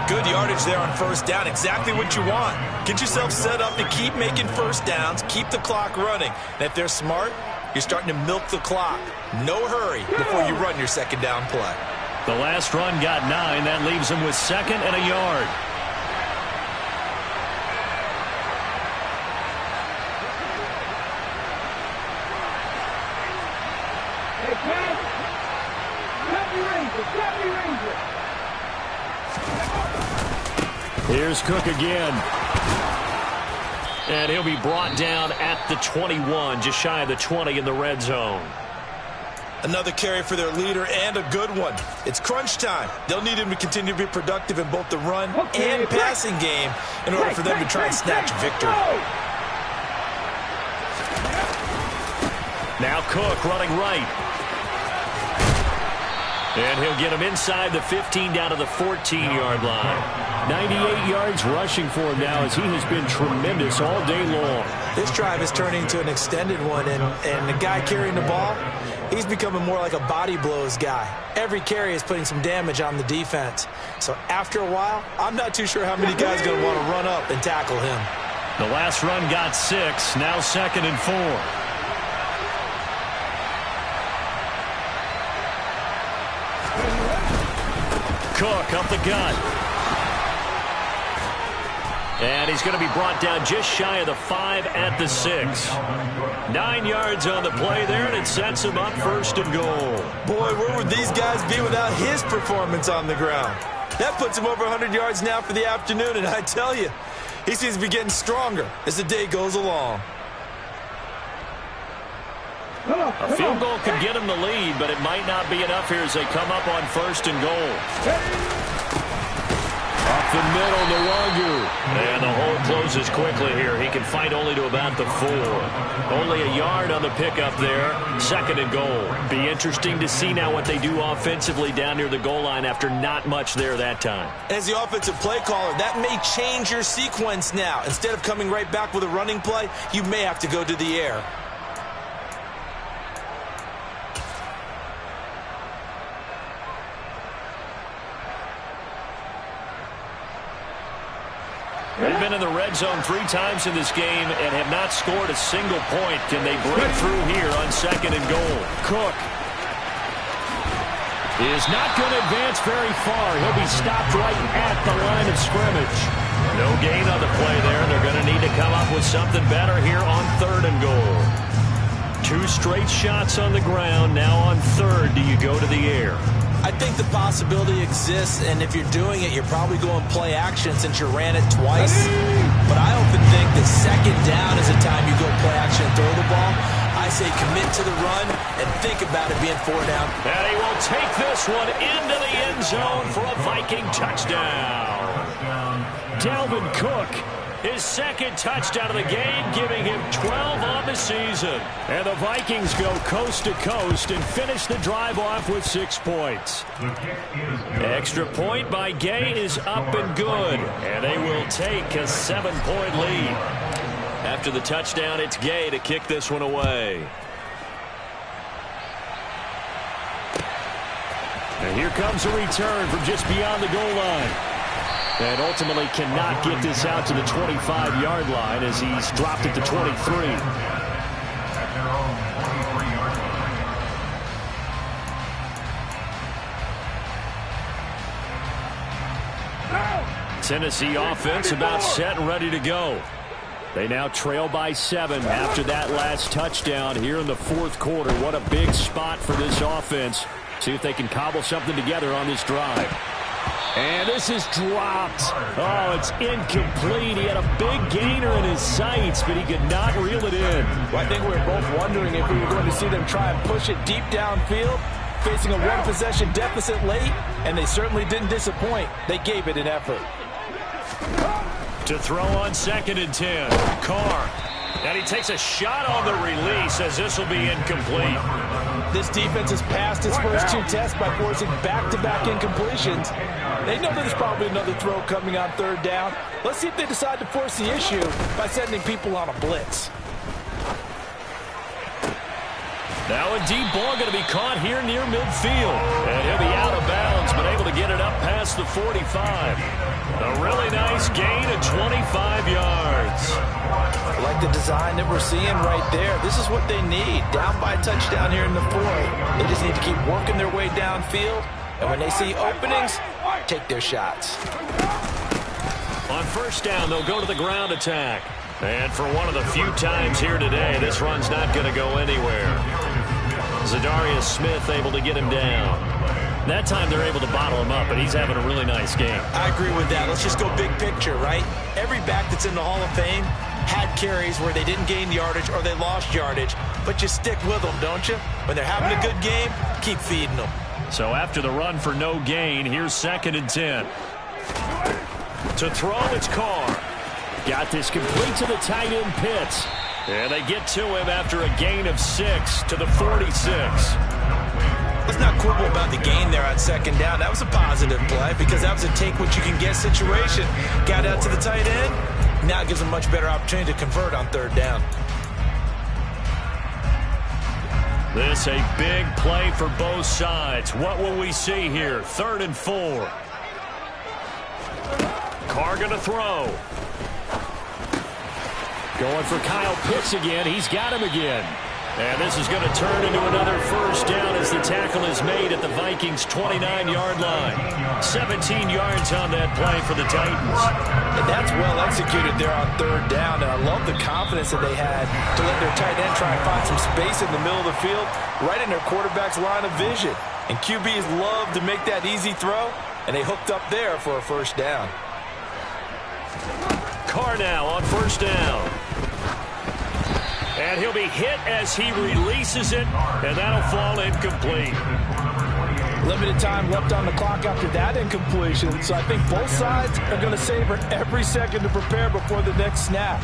[SPEAKER 4] Good yardage there on 1st down. Exactly what you want. Get yourself set up to keep making 1st downs. Keep the clock running. And if they're smart, you're starting to milk the clock. No hurry before you run your 2nd down play.
[SPEAKER 2] The last run got 9. That leaves him with 2nd and a yard. Here's Cook again. And he'll be brought down at the 21, just shy of the 20 in the red zone.
[SPEAKER 4] Another carry for their leader and a good one. It's crunch time. They'll need him to continue to be productive in both the run and passing game in order for them to try and snatch a victory.
[SPEAKER 2] Now Cook running right. And he'll get him inside the 15 down to the 14-yard line. 98 yards rushing for him now as he has been tremendous all day long.
[SPEAKER 4] This drive is turning into an extended one, and the guy carrying the ball, he's becoming more like a body blows guy. Every carry is putting some damage on the defense. So after a while, I'm not too sure how many guys are going to want to run up and tackle him.
[SPEAKER 2] The last run got 6, now 2nd and 4. Cook up the gut. And he's going to be brought down just shy of the 5 at the 6. 9 yards on the play there, and it sets him up 1st and goal.
[SPEAKER 4] Boy, where would these guys be without his performance on the ground? That puts him over 100 yards now for the afternoon, and I tell you, he seems to be getting stronger as the day goes along.
[SPEAKER 2] A field goal could get them the lead, but it might not be enough here as they come up on 1st and goal. Up the middle, Nwangu. And the hole closes quickly here. He can fight only to about the 4. Only a yard on the pickup there. 2nd and goal. Be interesting to see now what they do offensively down near the goal line after not much there that time.
[SPEAKER 4] As the offensive play caller, that may change your sequence now. Instead of coming right back with a running play, you may have to go to the air.
[SPEAKER 2] They've been in the red zone 3 times in this game and have not scored a single point. Can they break through here on 2nd and goal? Cook is not going to advance very far. He'll be stopped right at the line of scrimmage. No gain on the play there. They're going to need to come up with something better here on 3rd and goal. 2 straight shots on the ground. Now on 3rd, do you go to the air?
[SPEAKER 4] I think the possibility exists, and if you're doing it, you're probably going play action since you ran it twice. But I often think that 2nd down is the time you go play action and throw the ball. I say commit to the run and think about it being 4 down.
[SPEAKER 2] And he will take this one into the end zone for a Viking touchdown. Dalvin Cook, his 2nd touchdown of the game, giving him 12 on the season. And the Vikings go coast to coast and finish the drive off with 6 points. Extra point by Gay is up and good. And they will take a 7-point lead. After the touchdown, it's Gay to kick this one away. And here comes a return from just beyond the goal line. And ultimately cannot get this out to the 25-yard line as he's dropped it to 23. Tennessee offense about set and ready to go. They now trail by 7 after that last touchdown here in the 4th quarter. What a big spot for this offense. See if they can cobble something together on this drive. And this is dropped. Oh, it's incomplete. He had a big gainer in his sights, but he could not reel it in.
[SPEAKER 4] Well, I think we were both wondering if we were going to see them try and push it deep downfield, facing a 1-possession deficit late, and they certainly didn't disappoint. They gave it an effort.
[SPEAKER 2] To throw on 2nd and 10. Carr. And he takes a shot on the release as this will be incomplete.
[SPEAKER 4] This defense has passed its first 2 tests by forcing back-to-back incompletions. They know there's probably another throw coming on 3rd down. Let's see if they decide to force the issue by sending people on a blitz.
[SPEAKER 2] Now a deep ball going to be caught here near midfield. And he'll be out of bounds, but able to get it up past the 45. A really nice gain of 25 yards.
[SPEAKER 4] I like the design that we're seeing right there. This is what they need. Down by a touchdown here in the 4th. They just need to keep working their way downfield. And when they see openings, take their shots.
[SPEAKER 2] On 1st down, they'll go to the ground attack. And for one of the few times here today, this run's not going to go anywhere. Zadarius Smith able to get him down. That time they're able to bottle him up, but he's having a really nice game.
[SPEAKER 4] I agree with that. Let's just go big picture, right? Every back that's in the Hall of Fame had carries where they didn't gain yardage or they lost yardage, but you stick with them, don't you? When they're having a good game, keep feeding them.
[SPEAKER 2] So after the run for no gain, here's 2nd and 10. To throw, it's Carr. Got this complete to the tight end Pitts. And they get to him after a gain of 6 to the 46.
[SPEAKER 4] Let's not quibble about the gain there on 2nd down. That was a positive play because that was a take-what-you-can-get situation. Got out to the tight end. Now it gives them much better opportunity to convert on 3rd down.
[SPEAKER 2] This a big play for both sides. What will we see here? 3rd and 4. Carr going to throw. Going for Kyle Pitts again. He's got him again. And this is going to turn into another 1st down as the tackle is made at the Vikings' 29-yard line. 17 yards on that play for the Titans.
[SPEAKER 4] And that's well executed there on 3rd down. And I love the confidence that they had to let their tight end try and find some space in the middle of the field, right in their quarterback's line of vision. And QBs love to make that easy throw, and they hooked up there for a 1st down.
[SPEAKER 2] Carr now on 1st down. And And he'll be hit as he releases it, and that'll fall incomplete.
[SPEAKER 4] Limited time left on the clock after that incompletion, so I think both sides are going to savor every second to prepare before the next snap.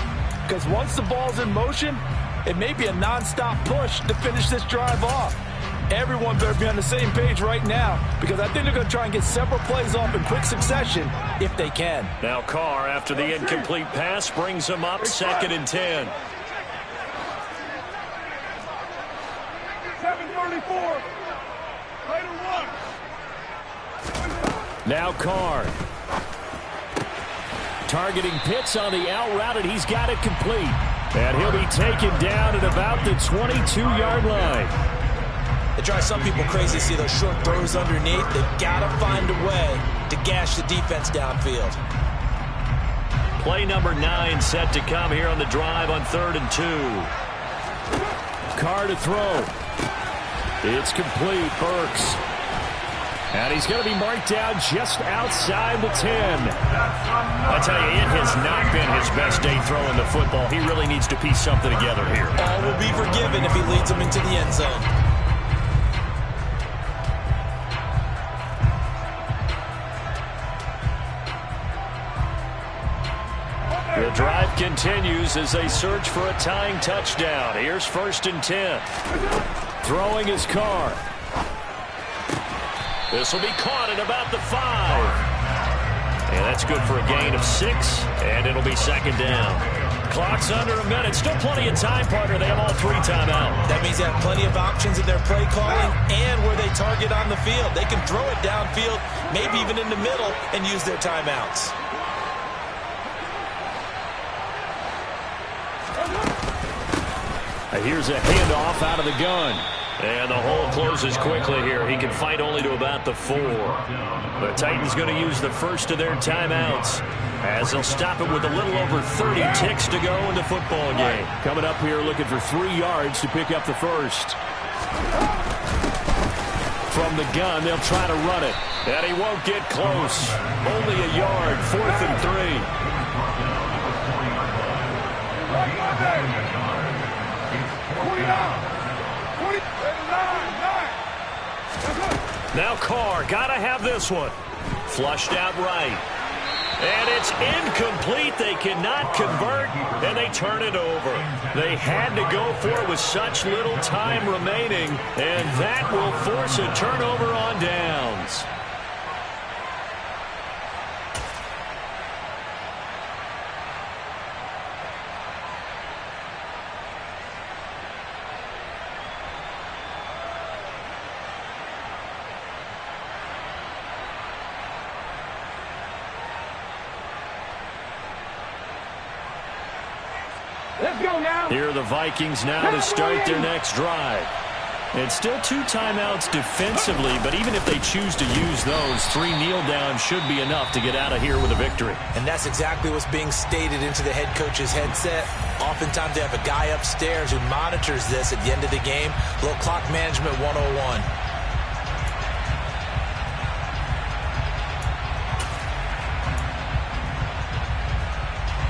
[SPEAKER 4] Because once the ball's in motion, it may be a nonstop push to finish this drive off. Everyone better be on the same page right now, because I think they're going to try and get several plays off in quick succession if they can.
[SPEAKER 2] Now Carr, after the incomplete pass, brings him up 2nd and 10.
[SPEAKER 3] 7:34.
[SPEAKER 2] Now Carr. Targeting Pitts on the out route, and he's got it complete. And he'll be taken down at about the 22-yard line.
[SPEAKER 4] It drives some people crazy to see those short throws underneath. They've got to find a way to gash the defense downfield.
[SPEAKER 2] Play number 9 set to come here on the drive on 3rd and 2. Carr to throw. It's complete. Burks. And he's going to be marked down just outside the 10. I tell you, it has not been his best day throwing the football. He really needs to piece something together here.
[SPEAKER 4] All will be forgiven if he leads them into the end zone.
[SPEAKER 2] The drive continues as they search for a tying touchdown. Here's 1st and 10. Throwing his Carr. This will be caught at about the 5. And that's good for a gain of 6, and it'll be 2nd down. Clock's under a minute. Still plenty of time, partner. They have all 3 timeouts.
[SPEAKER 4] That means they have plenty of options in their play calling and where they target on the field. They can throw it downfield, maybe even in the middle, and use their timeouts.
[SPEAKER 2] Here's a handoff out of the gun. And the hole closes quickly here. He can fight only to about the 4. The Titans going to use the first of their timeouts as they'll stop it with a little over 30 ticks to go in the football game. Coming up here looking for 3 yards to pick up the first. From the gun, they'll try to run it. And he won't get close. Only a yard, 4th and 3. Now Carr, gotta have this one. Flushed out right. And it's incomplete. They cannot convert, and they turn it over. They had to go for it with such little time remaining, and that will force a turnover on downs.
[SPEAKER 3] Let's go now.
[SPEAKER 2] Here are the Vikings now to start their next drive. It's still 2 timeouts defensively, but even if they choose to use those, 3 kneel downs should be enough to get out of here with a victory.
[SPEAKER 4] And that's exactly what's being stated into the head coach's headset. Oftentimes they have a guy upstairs who monitors this at the end of the game. A little clock management 101.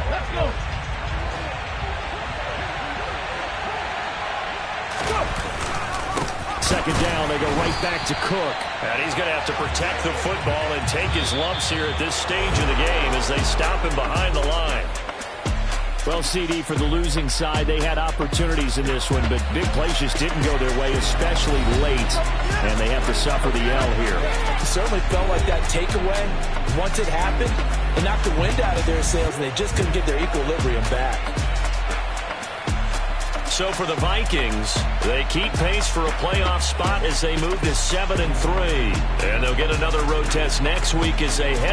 [SPEAKER 3] Let's go.
[SPEAKER 2] Second down, they go right back to Cook. And he's going to have to protect the football and take his lumps here at this stage of the game as they stop him behind the line. Well, CD, for the losing side, they had opportunities in this one, but big plays just didn't go their way, especially late, and they have to suffer the L here.
[SPEAKER 4] It certainly felt like that takeaway. Once it happened, it knocked the wind out of their sails, and they just couldn't get their equilibrium back.
[SPEAKER 2] So for the Vikings, they keep pace for a playoff spot as they move to 7-3. And they'll get another road test next week as they head